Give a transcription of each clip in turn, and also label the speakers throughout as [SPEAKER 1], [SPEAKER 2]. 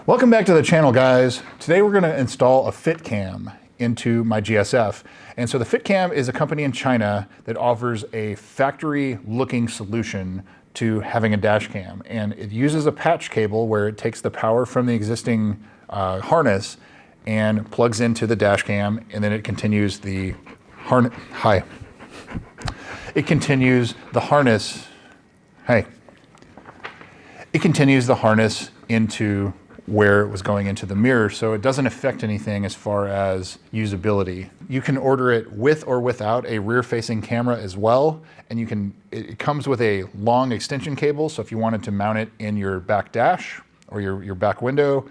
[SPEAKER 1] Welcome back to the channel, guys. Today we're going to install a Fitcam into my GSF. And so the Fitcam is a company in China that offers a factory looking solution to having a dash cam. And it uses a patch cable where it takes the power from the existing harness and plugs into the dash cam, and then it continues the harness. It continues the harness into where it was going into the mirror, so it doesn't affect anything as far as usability. You can order it with or without a rear-facing camera as well, and it comes with a long extension cable, so if you wanted to mount it in your back dash or your back window,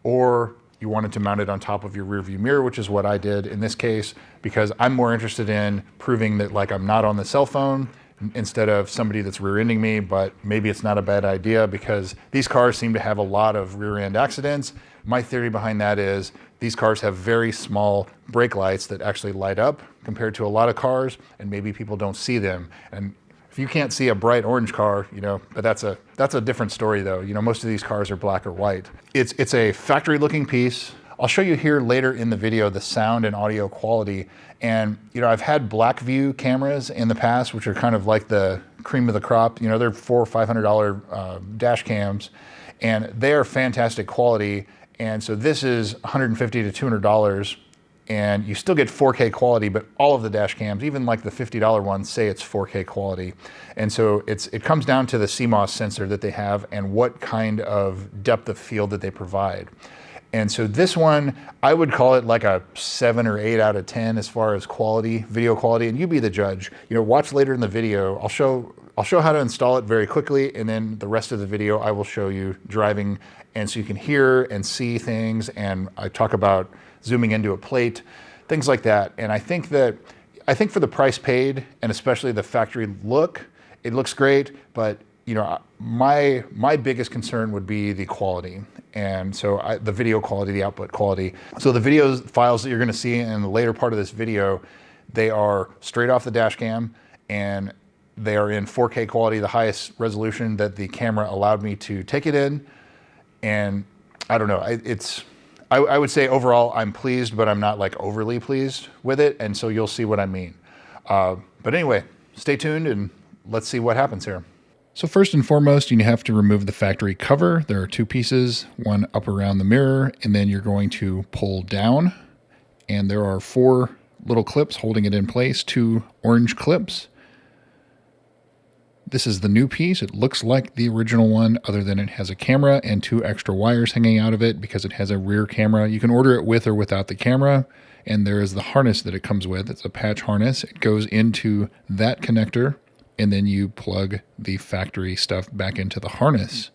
[SPEAKER 1] or you wanted to mount it on top of your rear view mirror, which is what I did in this case, because I'm more interested in proving that I'm not on the cell phone instead of somebody that's rear-ending me. But maybe it's not a bad idea because these cars seem to have a lot of rear-end accidents. My theory behind that is these cars have very small brake lights that actually light up compared to a lot of cars, and maybe people don't see them. And if you can't see a bright orange car, but that's a different story though. Most of these cars are black or white. It's a factory looking piece. I'll show you here later in the video the sound and audio quality. And I've had black view cameras in the past, which are kind of like the cream of the crop. They're $400 or $500 dash cams, and they are fantastic quality. And so this is $150 to $200, and you still get 4K quality, but all of the dash cams, even like the $50 ones, say it's 4K quality. And so it comes down to the CMOS sensor that they have and what kind of depth of field that they provide. And so this one, I would call it like a 7 or 8 out of 10 as far as quality, video quality, and you be the judge. Watch later in the video. I'll show how to install it very quickly, and then the rest of the video I will show you driving, and so you can hear and see things, and I talk about zooming into a plate, things like that. And I think for the price paid, and especially the factory look, it looks great, but my biggest concern would be the quality. And so the video quality, the output quality. So the video files that you're gonna see in the later part of this video, they are straight off the dash cam, and they are in 4K quality, the highest resolution that the camera allowed me to take it in. And I don't know, I would say overall I'm pleased, but I'm not overly pleased with it. And so you'll see what I mean. But anyway, stay tuned and let's see what happens here. So first and foremost, you have to remove the factory cover. There are two pieces, one up around the mirror, and then you're going to pull down. And there are 4 little clips holding it in place, 2 orange clips. This is the new piece. It looks like the original one, other than it has a camera and 2 extra wires hanging out of it because it has a rear camera. You can order it with or without the camera. And there is the harness that it comes with. It's a patch harness. It goes into that connector, and then you plug the factory stuff back into the harness.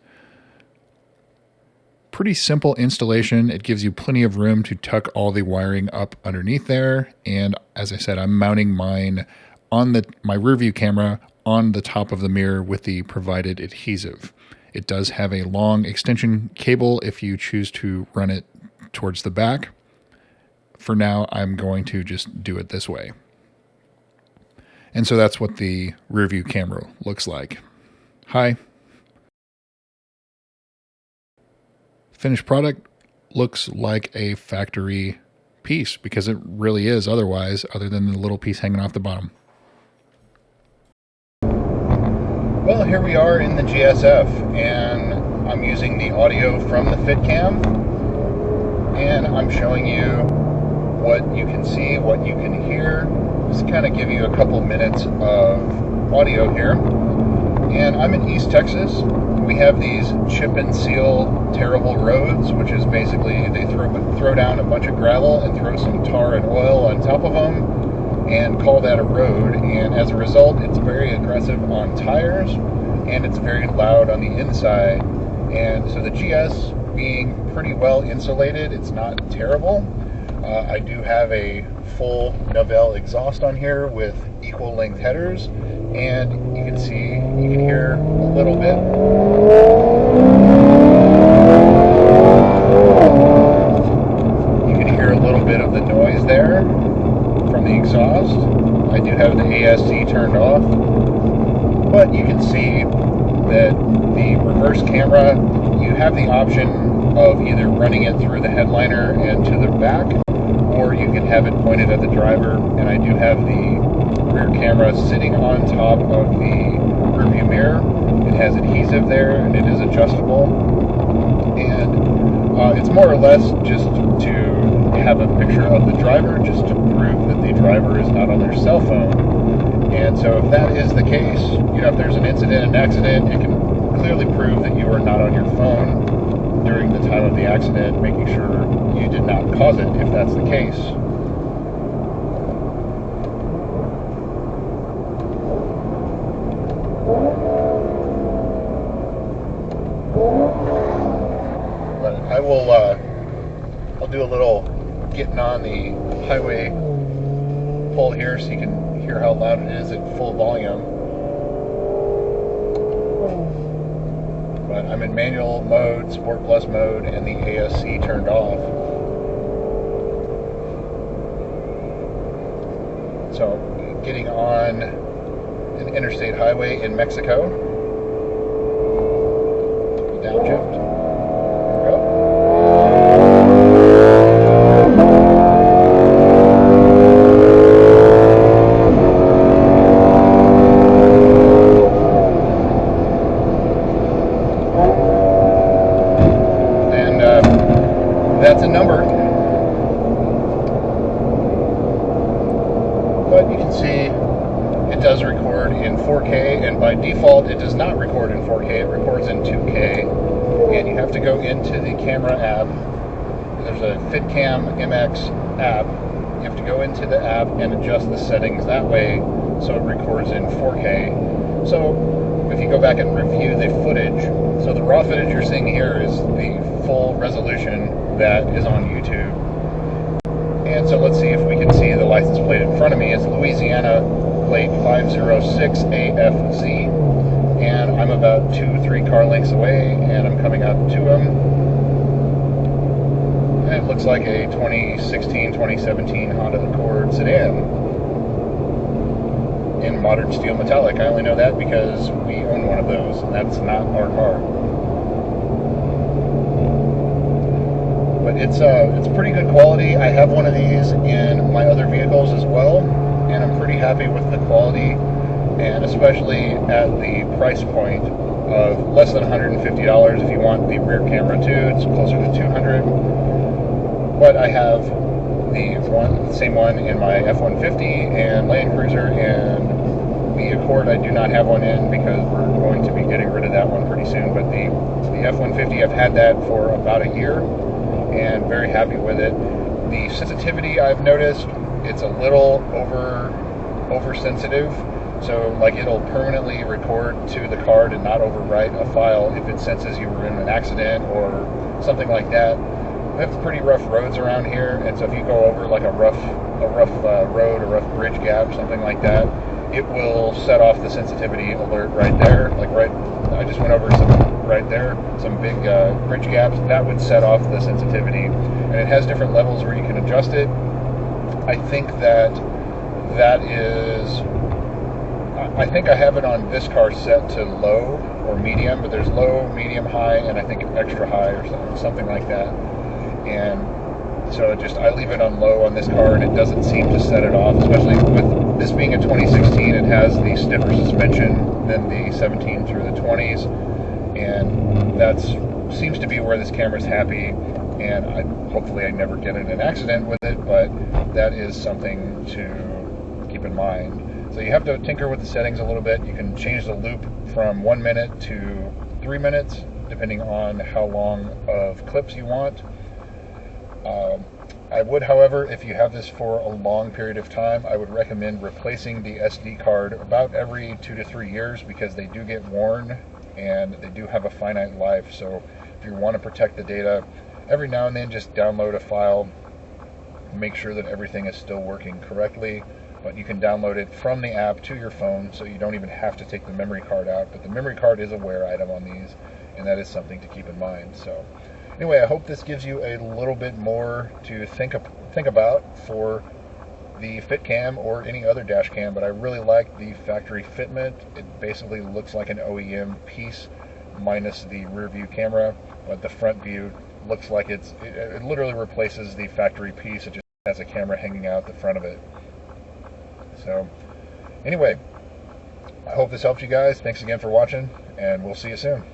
[SPEAKER 1] Pretty simple installation. It gives you plenty of room to tuck all the wiring up underneath there. And as I said, I'm mounting mine on my rear view camera on the top of the mirror with the provided adhesive. It does have a long extension cable if you choose to run it towards the back. For now, I'm going to just do it this way. And so that's what the rear view camera looks like. Hi. Finished product looks like a factory piece because it really is otherwise, other than the little piece hanging off the bottom. Well, here we are in the GSF, and I'm using the audio from the Fitcam, and I'm showing you what you can see, what you can hear. Just kind of give you a couple minutes of audio here. And I'm in East Texas. We have these chip and seal terrible roads, which is basically they throw down a bunch of gravel and throw some tar and oil on top of them and call that a road. And as a result, it's very aggressive on tires and it's very loud on the inside. And so the GS being pretty well insulated, it's not terrible. I do have a full Novell exhaust on here with equal length headers, and you can hear a little bit. You can hear a little bit of the noise there from the exhaust. I do have the ASC turned off, but you can see that the reverse camera, you have the option of either running it through the headliner and to the back, or you can have it pointed at the driver. And I do have the rear camera sitting on top of the rearview mirror. It has adhesive there and it is adjustable. And it's more or less just to have a picture of the driver, just to prove that the driver is not on their cell phone. And so if that is the case, you know, if there's an incident, an accident, it can clearly prove that you are not on your phone during the time of the accident, making sure you did not cause it if that's the case. But I will, I'll do a little getting on the highway pole here so you can hear how loud it is at full volume. But I'm in manual mode, Sport Plus mode, and the ASC turned off. So, getting on an interstate highway in Mexico. Downshift. There we go. That's a number, but you can see it does record in 4K, and by default it does not record in 4K, it records in 2K, and you have to go into the camera app. There's a FitCamX app. You have to go into the app and adjust the settings that way so it records in 4K. So if you go back and review the footage, so the raw footage you're seeing here is the full resolution that is on YouTube. And so let's see if we can see the license plate in front of me. It's Louisiana plate 506AFZ, and I'm about 2-3 car lengths away, and I'm coming up to him. And it looks like a 2016-2017 Honda Accord sedan in modern steel metallic. I only know that because we own one of those, and that's not our car. But it's pretty good quality. I have one of these in my other vehicles as well, and I'm pretty happy with the quality, and especially at the price point of less than $150. If you want the rear camera too, it's closer to $200. But I have the same one in my F-150 and Land Cruiser, and the Accord I do not have one in because we're going to be getting rid of that one pretty soon. But the F-150, I've had that for about a year, and very happy with it. The sensitivity I've noticed, it's a little oversensitive, so like it'll permanently record to the card and not overwrite a file if it senses you were in an accident or something like that. We have pretty rough roads around here, and so if you go over like a rough road, a rough bridge gap, something like that, it will set off the sensitivity alert right there. Like I just went over some right there, some big bridge gaps. That would set off the sensitivity, and it has different levels where you can adjust it. I think I think I have it on this car set to low or medium, but there's low, medium, high, and I think extra high or something like that. And so I leave it on low on this car, and it doesn't seem to set it off, especially with this being a 2016. It has the stiffer suspension than the 17 through the 20s, and that seems to be where this camera's happy, and hopefully I never get in an accident with it, but that is something to keep in mind. So you have to tinker with the settings a little bit. You can change the loop from 1 minute to 3 minutes, depending on how long of clips you want. I would, however, if you have this for a long period of time, I would recommend replacing the SD card about every 2 to 3 years, because they do get worn and they do have a finite life. So if you want to protect the data, every now and then just download a file, make sure that everything is still working correctly. But you can download it from the app to your phone, so you don't even have to take the memory card out. But the memory card is a wear item on these, and that is something to keep in mind. So anyway, I hope this gives you a little bit more to think about for the Fitcam or any other dash cam, but I really like the factory fitment. It basically looks like an OEM piece minus the rear view camera, but the front view looks like it literally replaces the factory piece. It just has a camera hanging out the front of it. So anyway, I hope this helped you guys. Thanks again for watching, and we'll see you soon.